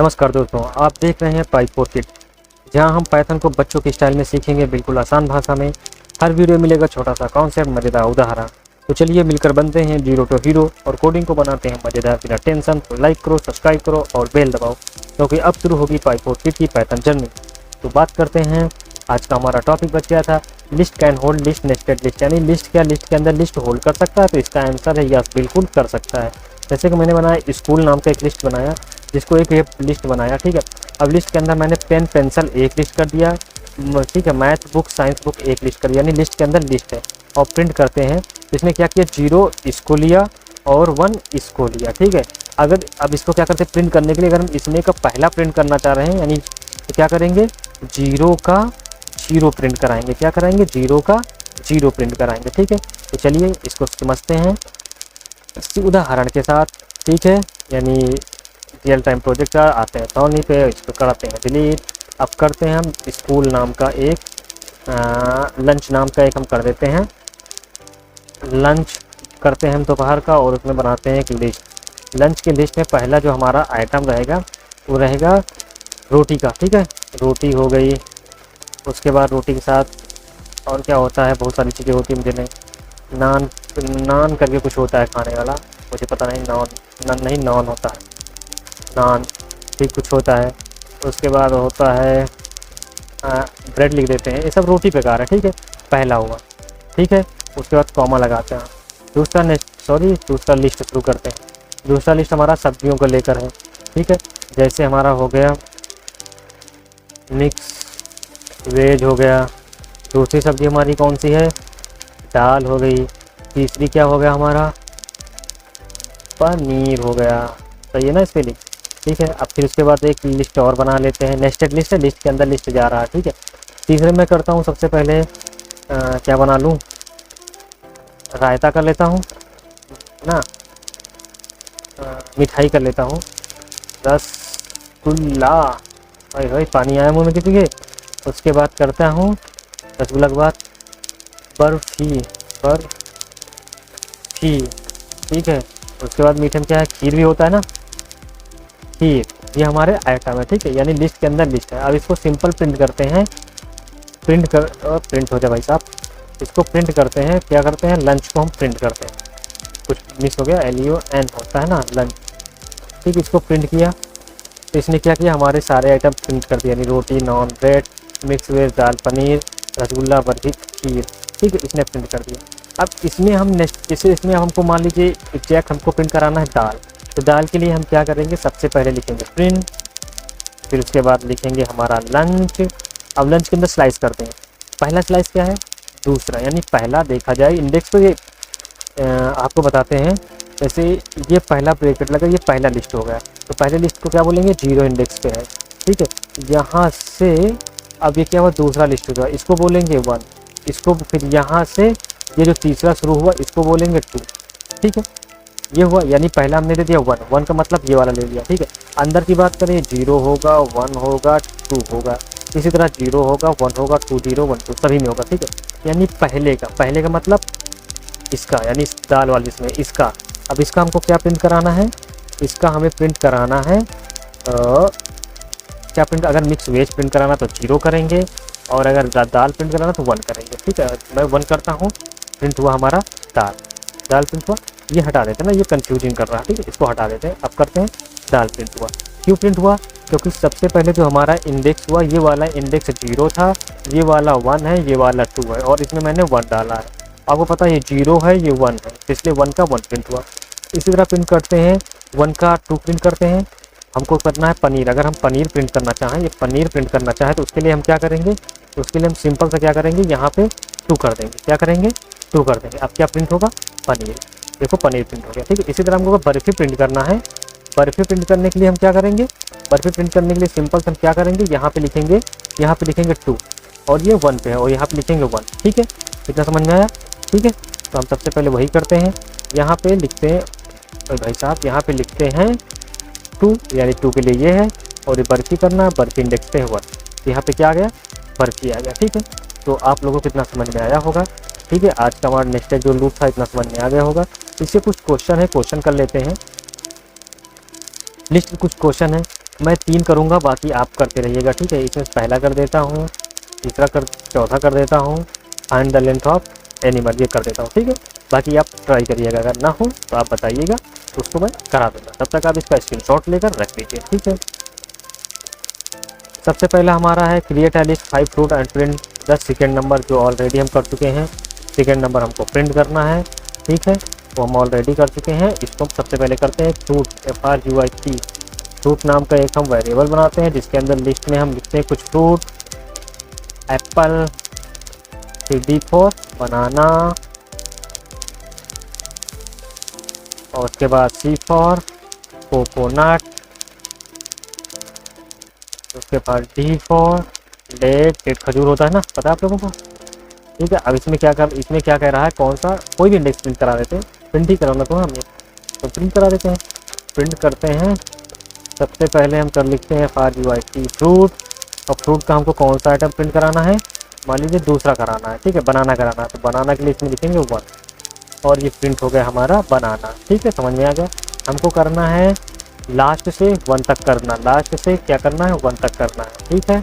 नमस्कार दोस्तों, आप देख रहे हैं पाइथन किट, जहां हम पाइथन को बच्चों के स्टाइल में सीखेंगे, बिल्कुल आसान भाषा में। हर वीडियो मिलेगा छोटा सा कॉन्सेप्ट, मजेदार उदाहरण। तो चलिए मिलकर बनते हैं जीरो टू हीरो और कोडिंग को बनाते हैं मजेदार बिना टेंशन। तो लाइक करो, सब्सक्राइब करो और बेल दबाओ, क्योंकि अब शुरू होगी पाइथन किट की पाइथन जर्नी। तो बात करते हैं, आज का हमारा टॉपिक बच गया था list can hold list nested list, यानी लिस्ट क्या लिस्ट के अंदर लिस्ट होल्ड कर सकता है। तो इसका आंसर है यस, बिल्कुल कर सकता है। जैसे कि मैंने बनाया स्कूल नाम का एक लिस्ट बनाया, जिसको एक ये लिस्ट बनाया, ठीक है। अब लिस्ट के अंदर मैंने पेन पेंसिल एक लिस्ट कर दिया, ठीक है। मैथ बुक साइंस बुक एक लिस्ट कर दिया, यानी लिस्ट के अंदर लिस्ट है। और प्रिंट करते हैं, इसमें क्या किया, 0 इसको लिया और 1 इसको लिया, ठीक है। अगर अब इसको क्या करते हैं, प्रिंट करने के लिए अगर हम इसमें का पहला प्रिंट करना चाह रहे हैं, यानी तो क्या करेंगे, 0 का 0 प्रिंट कराएंगे। क्या कराएंगे, 0 का 0 प्रिंट कराएंगे, ठीक है। तो चलिए इसको समझते हैं इसी उदाहरण के साथ, ठीक है। यानी रियल टाइम प्रोजेक्ट आते हैं तो नहीं पे इसको कराते हैं डिलीट। अब करते हैं हम स्कूल नाम का एक, लंच नाम का एक हम कर देते हैं, लंच करते हैं हम दोपहर का, और उसमें बनाते हैं एक लिस्ट। लंच के लिस्ट में पहला जो हमारा आइटम रहेगा वो रहेगा रोटी का, ठीक है। रोटी हो गई, उसके बाद रोटी के साथ और क्या होता है, बहुत सारी चीज़ें होती हैं, मुझे नहीं, नान नान करके कुछ होता है खाने वाला, मुझे पता नहीं, नहीं नान होता है, नान ठीक कुछ होता है। उसके बाद होता है ब्रेड लिख देते हैं, ये सब रोटी बेकार है, ठीक है। पहला हुआ, ठीक है। उसके बाद कॉमा लगाते हैं। दूसरा लिस्ट शुरू करते हैं। दूसरा लिस्ट हमारा सब्जियों को लेकर है, ठीक है। जैसे हमारा हो गया मिक्स वेज हो गया। दूसरी सब्जी हमारी कौन सी है, दाल हो गई। तीसरी क्या हो गया हमारा, पनीर हो गया, सही है ना स्पेलिंग, ठीक है। अब फिर उसके बाद एक लिस्ट और बना लेते हैं, नेस्टेड लिस्ट है, लिस्ट के अंदर लिस्ट जा रहा है, ठीक है। तीसरे में करता हूँ सबसे पहले क्या बना लूँ, रायता कर लेता हूँ ना, मिठाई कर लेता हूँ, रसगुल्ला। भाई पानी आया मुँह में किसी के। उसके बाद करता हूँ रसगुल्ला के बाद बर्फी, ठीक है। उसके बाद मीठे में क्या है, खीर भी होता है ना, खीर। ये हमारे आइटम है, ठीक है, यानी लिस्ट के अंदर लिस्ट है। अब इसको सिंपल प्रिंट करते हैं, प्रिंट हो जाए भाई साहब। इसको प्रिंट करते हैं, क्या करते हैं, लंच को हम प्रिंट करते हैं। कुछ मिस हो गया, LUN होता है ना, लंच, ठीक। इसको प्रिंट किया तो इसने क्या किया, हमारे सारे आइटम प्रिंट कर दिए, यानी रोटी, नॉन, ब्रेड, मिक्स वेज, दाल, पनीर, रसगुल्ला, बर्फी, खीर, ठीक है, इसने प्रिंट कर दिया। अब इसमें हम इसमें हमको मान लीजिए एग्जैक्ट हमको प्रिंट कराना है दाल। तो दाल के लिए हम क्या करेंगे, सबसे पहले लिखेंगे प्रिंट, फिर उसके बाद लिखेंगे हमारा लंच। अब लंच के अंदर स्लाइस करते हैं, पहला स्लाइस क्या है, दूसरा, यानी पहला देखा जाए इंडेक्स तो ये आपको बताते हैं। जैसे ये पहला ब्रैकेट लगा, ये पहला लिस्ट हो गया, तो पहले लिस्ट को क्या बोलेंगे, 0 इंडेक्स पे है, ठीक है। यहाँ से अब ये क्या हुआ, दूसरा लिस्ट हुआ, इसको बोलेंगे 1। इसको फिर यहाँ से ये जो तीसरा शुरू हुआ इसको बोलेंगे 2, ठीक है। ये हुआ, यानी पहला हमने दे दिया 1 का मतलब ये वाला ले लिया, ठीक है। अंदर की बात करें, 0 होगा, 1 होगा, 2 होगा, इसी तरह 0 होगा, 1 होगा, 2 0 1 2 सभी में होगा, ठीक है। यानी पहले का मतलब इसका, यानी इस दाल वाली इसमें इसका। अब इसका हमको क्या प्रिंट कराना है, इसका हमें प्रिंट कराना है क्या प्रिंट, अगर मिक्स वेज प्रिंट कराना तो 0 करेंगे, और अगर दाल प्रिंट कराना तो 1 करेंगे, ठीक है। मैं 1 करता हूँ, प्रिंट हुआ हमारा दाल प्रिंट हुआ। ये हटा देते हैं ना, ये कंफ्यूजिंग कर रहा है, ठीक है, इसको हटा देते हैं। अब करते हैं दाल प्रिंट हुआ। क्यों प्रिंट हुआ, क्योंकि सबसे पहले जो हमारा इंडेक्स हुआ, ये वाला इंडेक्स 0 था, ये वाला 1 है, ये वाला 2 है, और इसमें मैंने 1 डाला है। आपको पता है ये 0 है, ये 1 है, इसलिए 1 का 1 प्रिंट हुआ। इसी तरह प्रिंट करते हैं, 1 का 2 प्रिंट करते हैं। हमको करना है पनीर, अगर हम पनीर प्रिंट करना चाहें, ये पनीर प्रिंट करना चाहें, तो उसके लिए हम क्या करेंगे, तो उसके लिए हम सिंपल से क्या करेंगे, यहाँ पे 2 कर देंगे, क्या करेंगे, 2 कर देंगे। अब क्या प्रिंट होगा, पनीर, देखो पनीर प्रिंट हो गया, ठीक है। इसी तरह हमको बर्फी प्रिंट करना है, बर्फी प्रिंट करने के लिए हम क्या करेंगे, बर्फी प्रिंट करने के लिए सिंपल से हम क्या करेंगे, यहाँ पे लिखेंगे 2 और ये 1 पे है, और यहाँ पे लिखेंगे 1, ठीक है। कितना समझ में आया, ठीक है। तो हम सबसे पहले वही करते हैं, यहाँ पे लिखते हैं भाई साहब, यहाँ पे लिखते हैं 2, यानी 2 के लिए ये है, और ये बर्फी करना है, बर्फी इंडेक्स पे है 1, यहाँ पे क्या आ गया, बर्फी आ गया, ठीक है। तो आप लोगों को कितना समझ में आया होगा, ठीक है। आज का हमारा नेक्स्ट जो लूप था इतना समझ में आ गया होगा। इससे कुछ क्वेश्चन है, क्वेश्चन कर लेते हैं। लिस्ट में कुछ क्वेश्चन है, मैं 3 करूँगा, बाकी आप करते रहिएगा, ठीक है। इसमें पहला कर देता हूँ, चौथा कर देता हूँ, find the length of animal ये कर देता हूँ, ठीक है। बाकी आप ट्राई करिएगा, अगर ना हो तो आप बताइएगा, तो उसको मैं करा दूँगा। तब तक आप इसका स्क्रीनशॉट लेकर रख लीजिए, ठीक है। सबसे पहला हमारा है create a list 5 fruit and print the second number, जो ऑलरेडी हम कर चुके हैं। सेकेंड नंबर हमको प्रिंट करना है, ठीक है, वो हम ऑलरेडी कर चुके हैं। इसको सबसे पहले करते हैं फ्रूट, FRUIT, फ्रूट नाम का एक हम वेरिएबल बनाते हैं, जिसके अंदर लिस्ट में हम लिखते हैं कुछ फ्रूट, एप्पल, CD फॉर बनाना, और उसके बाद C फॉर कोकोनट, उसके बाद D फॉर डेट खजूर होता है ना, पता है आप लोगों को, ठीक है। अब इसमें क्या कह रहा है, कौन सा कोई भी इंडेक्स प्रिंट करा देते हैं, प्रिंट ही कराना तो हमें, तो प्रिंट करा देते हैं। प्रिंट करते हैं, सबसे पहले हम कर लिखते हैं FRUIT फ्रूट, और फ्रूट का हमको कौन सा आइटम प्रिंट कराना है, मान लीजिए दूसरा कराना है, ठीक है, बनाना कराना है, तो बनाना के लिए इसमें लिखेंगे 1, और ये प्रिंट हो गया हमारा बनाना, ठीक है, समझ में आ गया। हमको करना है लास्ट से 1 तक करना, लास्ट से क्या करना है 1 तक करना है, ठीक है,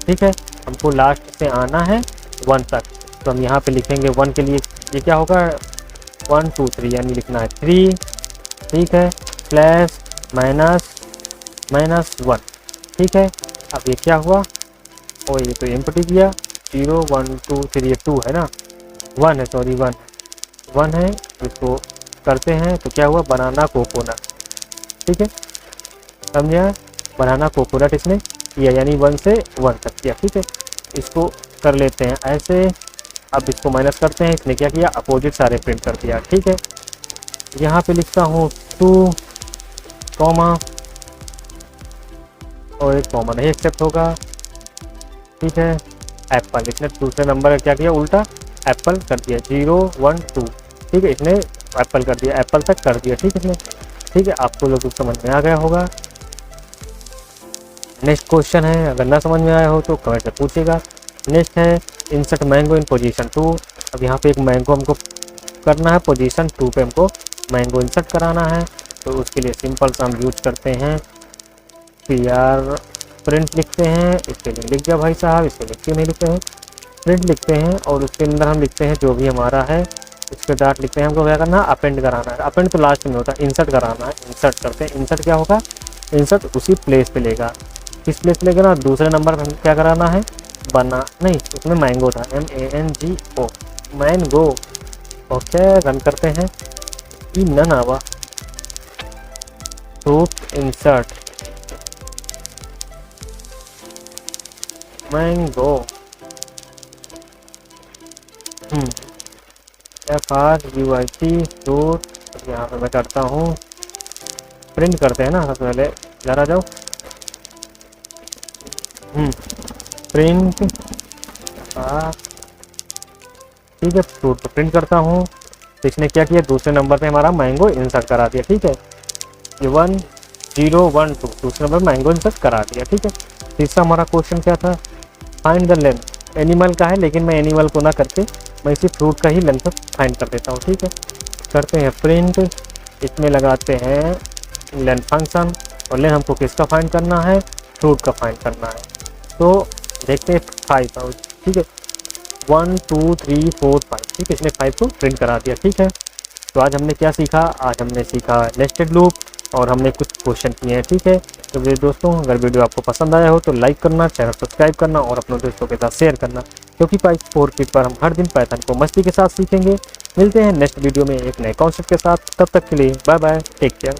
ठीक है। हमको लास्ट से आना है 1 तक, तो हम यहाँ पे लिखेंगे 1 के लिए ये क्या होगा 1 2 3, यानी लिखना है 3, ठीक है, प्लस -1, ठीक है। अब ये क्या हुआ, और ये तो एम्प्टी दिया, 0 1 2 3, ये 2 है ना, 1 है, सॉरी 1 है, इसको करते हैं, तो क्या हुआ बनाना कोकोनट, ठीक है, समझा, बनाना कोकोनट इसने किया, यानी 1 से 1 तक किया, ठीक है। इसको कर लेते हैं ऐसे, अब इसको माइनस करते हैं, इसने क्या किया अपोजिट सारे प्रिंट कर दिया, ठीक है। यहाँ पे लिखता हूँ 2, कॉमा, और एक कॉमा नहीं एक्सेप्ट होगा, ठीक है। एप्पल, इसने दूसरे नंबर का क्या किया उल्टा एप्पल कर दिया, 0 1 2, ठीक है, इसने एप्पल कर दिया, एप्पल तक कर दिया, ठीक है इसने, ठीक है। आपको लोग समझ में आ गया होगा। नेक्स्ट क्वेश्चन है, अगर ना समझ में आया हो तो कमेंट में पूछिएगा। नेक्स्ट है इंसर्ट मैंगो इन पोजीशन 2। अब यहाँ पे एक मैंगो हमको करना है, पोजीशन 2 पे हमको मैंगो इंसर्ट कराना है, तो उसके लिए सिंपल सा हम यूज करते हैं PR प्रिंट लिखते हैं, इसके लिए लिख दिया भाई साहब, इसको लिख के नहीं लिखते हैं, प्रिंट लिखते हैं, और उसके अंदर हम लिखते हैं जो भी हमारा है, उसके डाट लिखते हैं, हमको क्या करना है अपेंड कराना है, अपेंड तो लास्ट में होता है, इंसर्ट कराना है, इंसर्ट करते हैं। इंसर्ट क्या होगा, इंसर्ट उसी प्लेस पे लेगा, किस प्लेस पे लेगा ना, दूसरे नंबर पर क्या कराना है बना, नहीं उसमें मैंगो था, MANGO, मैंगो, ओके। रन करते हैं, ई नन आवा fruit insert mango, FRUIT fruit, यहाँ पे मैं करता हूँ प्रिंट करते हैं ना, सबसे पहले जरा जाओ, प्रिंट, ठीक है, फ्रूट तो प्रिंट करता हूँ, तो इसने क्या किया दूसरे नंबर पे हमारा मैंगो इंसर्ट करा दिया, ठीक है, ये 1 0 1 2 दूसरे नंबर मैंगो इंसर्ट करा दिया, ठीक है। तीसरा हमारा क्वेश्चन क्या था, फाइंड द लेंथ, एनिमल का है लेकिन मैं एनिमल को ना करके मैं इसी फ्रूट का ही लेंथ फाइंड कर देता हूँ, ठीक है। करते हैं प्रिंट, इसमें लगाते हैं लेंथ फंक्शन, और लेंथ हमको किसका फाइंड करना है फ्रूट का फाइंड करना है, तो देखते हैं 5, ठीक है, 1 2 3 4 5, ठीक है, इसने 5 को प्रिंट करा दिया, ठीक है। तो आज हमने क्या सीखा, आज हमने सीखा नेस्टेड लूप, और हमने कुछ क्वेश्चन किए हैं, ठीक है। तो मेरे दोस्तों अगर वीडियो आपको पसंद आया हो तो लाइक करना, चैनल सब्सक्राइब करना, और अपने दोस्तों के साथ शेयर करना, क्योंकि पाइथन किट पर हम हर दिन पाइथन को मस्ती के साथ सीखेंगे। मिलते हैं नेक्स्ट वीडियो में एक नए कॉन्सेप्ट के साथ, तब तक के लिए बाय बाय, टेक केयर।